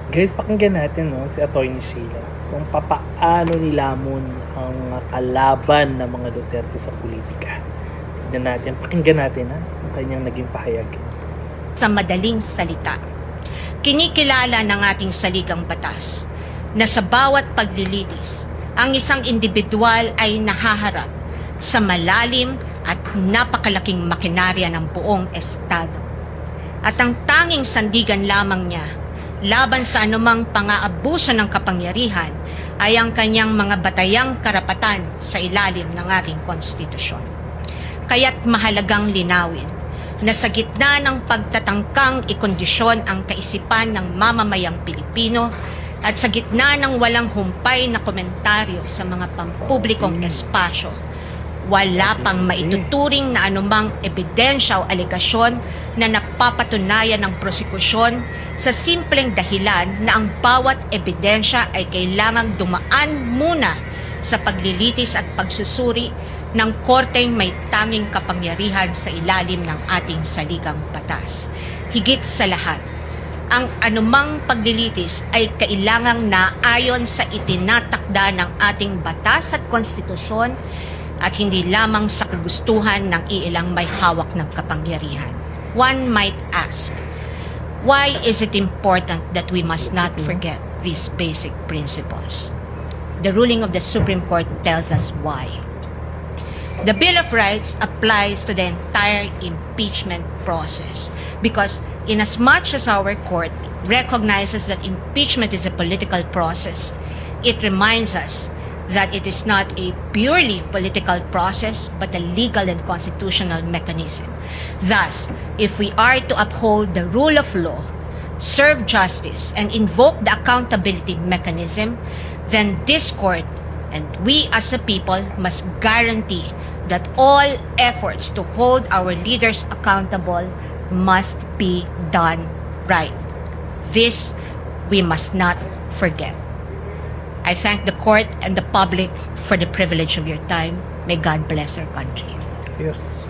Guys, pakinggan natin si Attorney Sheila kung papaano nilamon ang kalaban ng mga Duterte sa politika. Tignan natin, pakinggan natin ang kanyang naging pahayag. Sa madaling salita, kinikilala ng ating saligang batas na sa bawat paglilitis, ang isang individual ay nahaharap sa malalim at napakalaking makinarya ng buong estado. At ang tanging sandigan lamang niya laban sa anumang pang-aabuso ng kapangyarihan ay ang kanyang mga batayang karapatan sa ilalim ng ating konstitusyon. Kaya't mahalagang linawin na sa gitna ng pagtatangkang ikondisyon ang kaisipan ng mamamayang Pilipino at sa gitna ng walang humpay na komentaryo sa mga pampublikong espasyo, wala pang maituturing na anumang ebidensya o alegasyon na napapatunayan ng prosekusyon sa simpleng dahilan na ang bawat ebidensya ay kailangang dumaan muna sa paglilitis at pagsusuri ng korteng may tanging kapangyarihan sa ilalim ng ating saligang batas. Higit sa lahat, ang anumang paglilitis ay kailangang naayon sa itinatakda ng ating batas at konstitusyon at hindi lamang sa kagustuhan ng iilang may hawak ng kapangyarihan. One might ask, why is it important that we must not forget these basic principles? The ruling of the Supreme Court tells us why. The Bill of Rights applies to the entire impeachment process because inasmuch as our court recognizes that impeachment is a political process, it reminds us that it is not a purely political process but a legal and constitutional mechanism. Thus, if we are to uphold the rule of law, serve justice, and invoke the accountability mechanism, then this court and we as a people must guarantee that all efforts to hold our leaders accountable must be done right. This we must not forget. I thank the court and the public for the privilege of your time. May God bless our country. Yes.